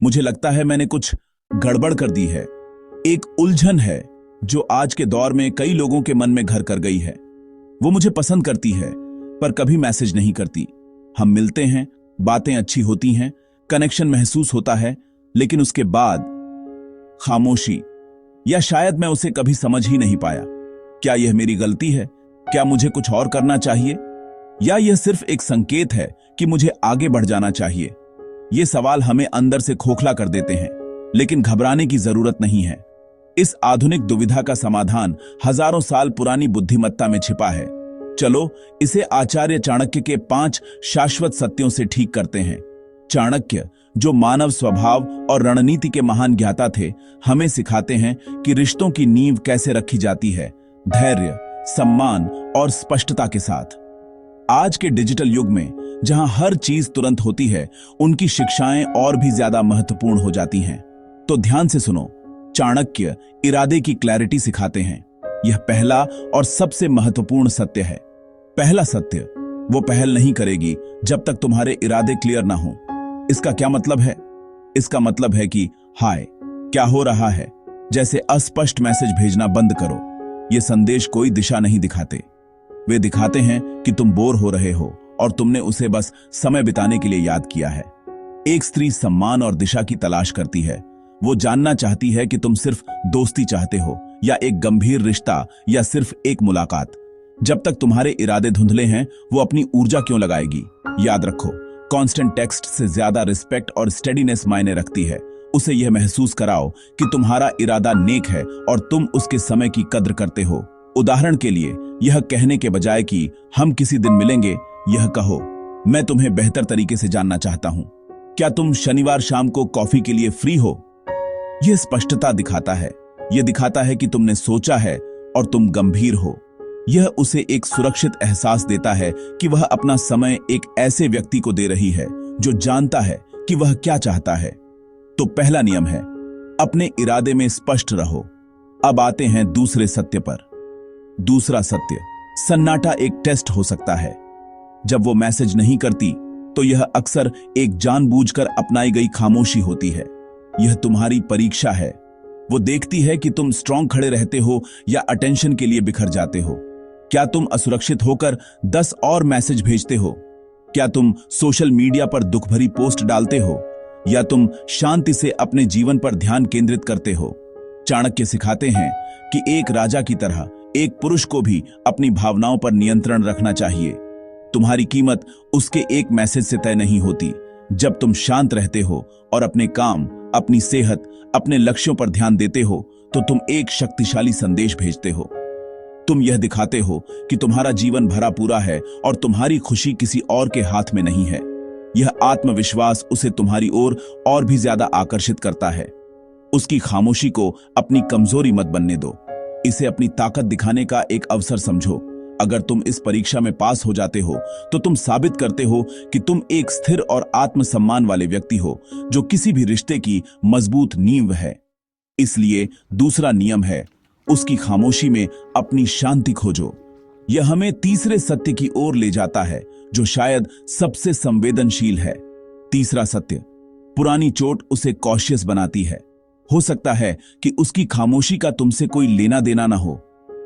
मुझे लगता है मैंने कुछ गड़बड़ कर दी है। एक उलझन है जो आज के दौर में कई लोगों के मन में घर कर गई है। वो मुझे पसंद करती है पर कभी मैसेज नहीं करती। हम मिलते हैं, बातें अच्छी होती हैं, कनेक्शन महसूस होता है, लेकिन उसके बाद खामोशी, या शायद मैं उसे कभी समझ ही नहीं पाया। क्या यह मेरी गलती है? क्या मुझे कुछ और करना चाहिए? या यह सिर्फ एक संकेत है कि मुझे आगे बढ़ जाना चाहिए? ये सवाल हमें अंदर से खोखला कर देते हैं, लेकिन घबराने की जरूरत नहीं है। इस आधुनिक दुविधा का समाधान हजारों साल पुरानी बुद्धिमत्ता में छिपा है। चलो इसे आचार्य चाणक्य के 5 शाश्वत सत्यों से ठीक करते हैं। चाणक्य, जो मानव स्वभाव और रणनीति के महान ज्ञाता थे, हमें सिखाते हैं कि रिश्तों की नींव कैसे रखी जाती है, धैर्य, सम्मान और स्पष्टता के साथ। आज के डिजिटल युग में जहां हर चीज तुरंत होती है, उनकी शिक्षाएं और भी ज्यादा महत्वपूर्ण हो जाती हैं। तो ध्यान से सुनो। चाणक्य इरादे की क्लैरिटी सिखाते हैं। यह पहला और सबसे महत्वपूर्ण सत्य है। पहला सत्य, वो पहल नहीं करेगी जब तक तुम्हारे इरादे क्लियर ना हो। इसका क्या मतलब है? इसका मतलब है कि हाय, क्या हो रहा है जैसे अस्पष्ट मैसेज भेजना बंद करो। ये संदेश कोई दिशा नहीं दिखाते। वे दिखाते हैं कि तुम बोर हो रहे हो और तुमने उसे बस समय बिताने के लिए याद किया है। एक स्त्री सम्मान और दिशा की तलाश करती है। वो जानना चाहती है कि तुम सिर्फ दोस्ती चाहते हो या एक गंभीर रिश्ता या सिर्फ एक मुलाकात। जब तक तुम्हारे इरादे धुंधले हैं, वो अपनी ऊर्जा क्यों लगाएगी? याद रखो, कांस्टेंट टेक्स्ट से ज्यादा रिस्पेक्ट और स्टेडीनेस मायने रखती है। उसे यह महसूस कराओ कि तुम्हारा इरादा नेक है और तुम उसके समय की कद्र करते हो। उदाहरण के लिए, यह कहने के बजाय कि हम किसी दिन मिलेंगे, यह कहो, मैं तुम्हें बेहतर तरीके से जानना चाहता हूं। क्या तुम शनिवार शाम को कॉफी के लिए फ्री हो? यह स्पष्टता दिखाता है। यह दिखाता है कि तुमने सोचा है और तुम गंभीर हो। यह उसे एक सुरक्षित एहसास देता है कि वह अपना समय एक ऐसे व्यक्ति को दे रही है जो जानता है कि वह क्या चाहता है। तो पहला नियम है, अपने इरादे में स्पष्ट रहो। अब आते हैं दूसरे सत्य पर। दूसरा सत्य, सन्नाटा एक टेस्ट हो सकता है। जब वो मैसेज नहीं करती, तो यह अक्सर एक जानबूझकर अपनाई गई खामोशी होती है। यह तुम्हारी परीक्षा है। वो देखती है कि तुम स्ट्रांग खड़े रहते हो या अटेंशन के लिए बिखर जाते हो। क्या तुम असुरक्षित होकर 10 और मैसेज भेजते हो? क्या तुम सोशल मीडिया पर दुख भरी पोस्ट डालते हो या तुम शांति से अपने जीवन पर ध्यान केंद्रित करते हो? चाणक्य सिखाते हैं कि एक राजा की तरह एक पुरुष को भी अपनी भावनाओं पर नियंत्रण रखना चाहिए। तुम्हारी कीमत उसके एक मैसेज से तय नहीं होती। जब तुम शांत रहते हो और अपने काम, अपनी सेहत, अपने लक्ष्यों पर ध्यान देते हो, तो तुम एक शक्तिशाली संदेश भेजते हो। तुम यह दिखाते हो कि तुम्हारा जीवन भरा पूरा है और तुम्हारी खुशी किसी और के हाथ में नहीं है। यह आत्मविश्वास उसे तुम्हारी ओर और भी ज्यादा आकर्षित करता है। उसकी खामोशी को अपनी कमजोरी मत बनने दो। इसे अपनी ताकत दिखाने का एक अवसर समझो। अगर तुम इस परीक्षा में पास हो जाते हो, तो तुम साबित करते हो कि तुम एक स्थिर और आत्मसम्मान वाले व्यक्ति हो, जो किसी भी रिश्ते की मजबूत नींव है। इसलिए दूसरा नियम है, उसकी खामोशी में अपनी शांति खोजो। यह हमें तीसरे सत्य की ओर ले जाता है, जो शायद सबसे संवेदनशील है। तीसरा सत्य, पुरानी चोट उसे कॉशियस बनाती है। हो सकता है कि उसकी खामोशी का तुमसे कोई लेना देना ना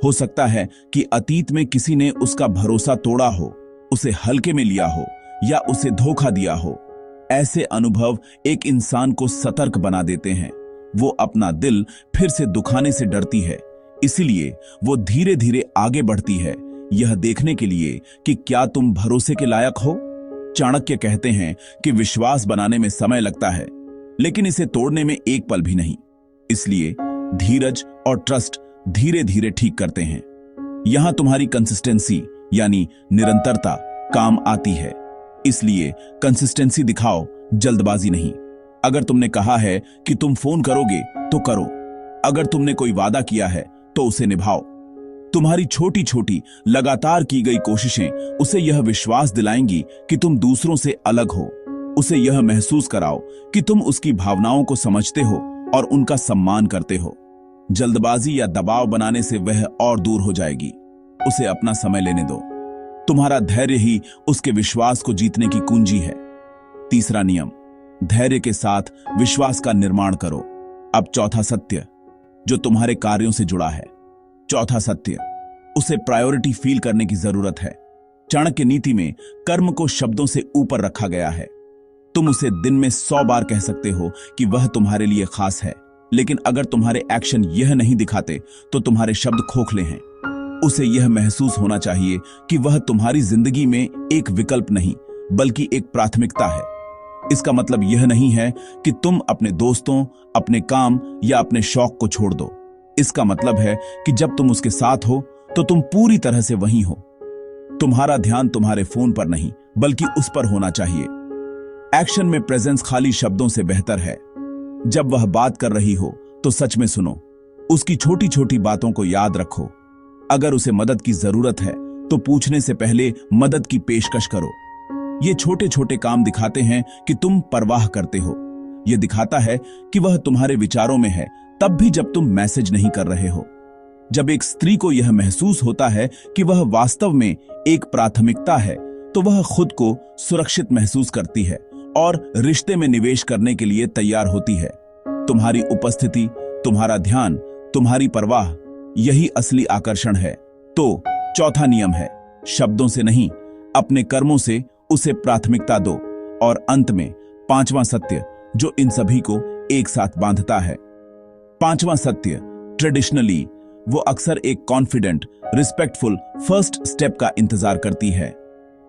हो सकता है कि अतीत में किसी ने उसका भरोसा तोड़ा हो, उसे हल्के में लिया हो या उसे धोखा दिया हो। ऐसे अनुभव एक इंसान को सतर्क बना देते हैं। वो अपना दिल फिर से दुखाने से डरती है, इसलिए वो धीरे धीरे आगे बढ़ती है, यह देखने के लिए कि क्या तुम भरोसे के लायक हो। चाणक्य कहते हैं कि विश्वास बनाने में समय लगता है, लेकिन इसे तोड़ने में एक पल भी नहीं। इसलिए धीरज और ट्रस्ट धीरे धीरे ठीक करते हैं। यहां तुम्हारी कंसिस्टेंसी यानी निरंतरता काम आती है। इसलिए कंसिस्टेंसी दिखाओ, जल्दबाजी नहीं। अगर तुमने कहा है कि तुम फोन करोगे तो करो। अगर तुमने कोई वादा किया है तो उसे निभाओ। तुम्हारी छोटी छोटी लगातार की गई कोशिशें उसे यह विश्वास दिलाएंगी कि तुम दूसरों से अलग हो। उसे यह महसूस कराओ कि तुम उसकी भावनाओं को समझते हो और उनका सम्मान करते हो। जल्दबाजी या दबाव बनाने से वह और दूर हो जाएगी। उसे अपना समय लेने दो। तुम्हारा धैर्य ही उसके विश्वास को जीतने की कुंजी है। तीसरा नियम, धैर्य के साथ विश्वास का निर्माण करो। अब चौथा सत्य जो तुम्हारे कार्यों से जुड़ा है। चौथा सत्य, उसे प्रायोरिटी फील करने की जरूरत है। चाणक्य नीति में कर्म को शब्दों से ऊपर रखा गया है। तुम उसे दिन में 100 बार कह सकते हो कि वह तुम्हारे लिए खास है, लेकिन अगर तुम्हारे एक्शन यह नहीं दिखाते तो तुम्हारे शब्द खोखले हैं। उसे यह महसूस होना चाहिए कि वह तुम्हारी जिंदगी में एक विकल्प नहीं बल्कि एक प्राथमिकता है। इसका मतलब यह नहीं है कि तुम अपने दोस्तों, अपने काम या अपने शौक को छोड़ दो। इसका मतलब है कि जब तुम उसके साथ हो तो तुम पूरी तरह से वहीं हो। तुम्हारा ध्यान तुम्हारे फोन पर नहीं बल्कि उस पर होना चाहिए। एक्शन में प्रेजेंस खाली शब्दों से बेहतर है। जब वह बात कर रही हो तो सच में सुनो। उसकी छोटी छोटी बातों को याद रखो। अगर उसे मदद की जरूरत है तो पूछने से पहले मदद की पेशकश करो। ये छोटे छोटे काम दिखाते हैं कि तुम परवाह करते हो। यह दिखाता है कि वह तुम्हारे विचारों में है, तब भी जब तुम मैसेज नहीं कर रहे हो। जब एक स्त्री को यह महसूस होता है कि वह वास्तव में एक प्राथमिकता है, तो वह खुद को सुरक्षित महसूस करती है और रिश्ते में निवेश करने के लिए तैयार होती है। तुम्हारी उपस्थिति, तुम्हारा ध्यान, तुम्हारी परवाह, यही असली आकर्षण है। तो चौथा नियम है, शब्दों से नहीं, अपने कर्मों से उसे प्राथमिकता दो। और अंत में पांचवां सत्य जो इन सभी को एक साथ बांधता है। पांचवां सत्य, ट्रेडिशनली वो अक्सर एक कॉन्फिडेंट, रिस्पेक्टफुल फर्स्ट स्टेप का इंतजार करती है।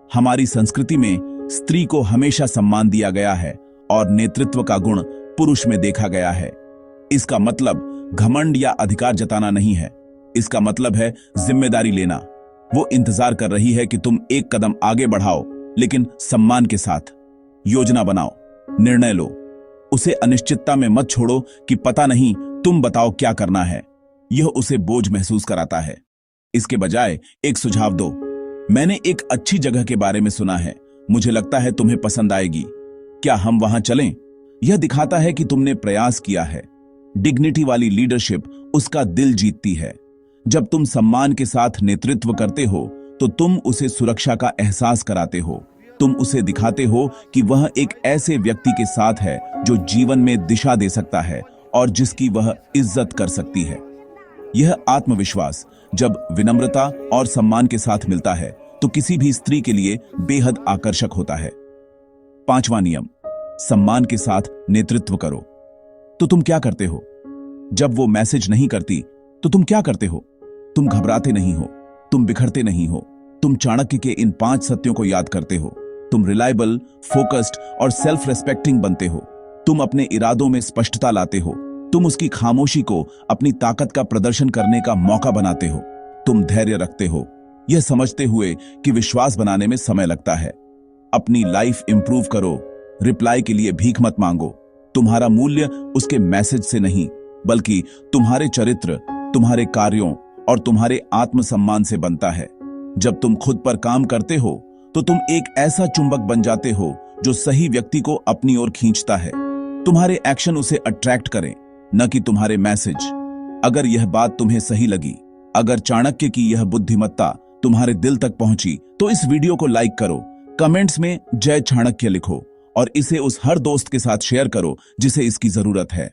हमारी संस्कृति में स्त्री को हमेशा सम्मान दिया गया है और नेतृत्व का गुण पुरुष में देखा गया है। इसका मतलब घमंड या अधिकार जताना नहीं है। इसका मतलब है जिम्मेदारी लेना। वो इंतजार कर रही है कि तुम एक कदम आगे बढ़ाओ, लेकिन सम्मान के साथ। योजना बनाओ, निर्णय लो। उसे अनिश्चितता में मत छोड़ो कि पता नहीं, तुम बताओ क्या करना है। यह उसे बोझ महसूस कराता है। इसके बजाय एक सुझाव दो। मैंने एक अच्छी जगह के बारे में सुना है, मुझे लगता है तुम्हें पसंद आएगी, क्या हम वहां चलें? यह दिखाता है कि तुमने प्रयास किया है। डिग्निटी वाली लीडरशिप उसका दिल जीतती है। जब तुम सम्मान के साथ नेतृत्व करते हो तो तुम उसे सुरक्षा का एहसास कराते हो। तुम उसे दिखाते हो कि वह एक ऐसे व्यक्ति के साथ है जो जीवन में दिशा दे सकता है और जिसकी वह इज्जत कर सकती है। यह आत्मविश्वास जब विनम्रता और सम्मान के साथ मिलता है तो किसी भी स्त्री के लिए बेहद आकर्षक होता है। पांचवा नियम, सम्मान के साथ नेतृत्व करो। तो तुम क्या करते हो? जब वो मैसेज नहीं करती तो तुम क्या करते हो? तुम घबराते नहीं हो, तुम बिखरते नहीं हो, तुम चाणक्य के इन 5 सत्यों को याद करते हो। तुम रिलायबल, फोकस्ड और सेल्फ रेस्पेक्टिंग बनते हो। तुम अपने इरादों में स्पष्टता लाते हो। तुम उसकी खामोशी को अपनी ताकत का प्रदर्शन करने का मौका बनाते हो। तुम धैर्य रखते हो, यह समझते हुए कि विश्वास बनाने में समय लगता है। अपनी लाइफ इंप्रूव करो, रिप्लाई के लिए भीख मत मांगो। तुम्हारा मूल्य उसके मैसेज से नहीं बल्कि तुम्हारे चरित्र, तुम्हारे कार्यों और तुम्हारे आत्मसम्मान से बनता है। जब तुम खुद पर काम करते हो तो तुम एक ऐसा चुंबक बन जाते हो जो सही व्यक्ति को अपनी ओर खींचता है। तुम्हारे एक्शन उसे अट्रैक्ट करें, न कि तुम्हारे मैसेज। अगर यह बात तुम्हें सही लगी, अगर चाणक्य की यह बुद्धिमत्ता तुम्हारे दिल तक पहुंची, तो इस वीडियो को लाइक करो, कमेंट्स में जय चाणक्य लिखो और इसे उस हर दोस्त के साथ शेयर करो जिसे इसकी जरूरत है।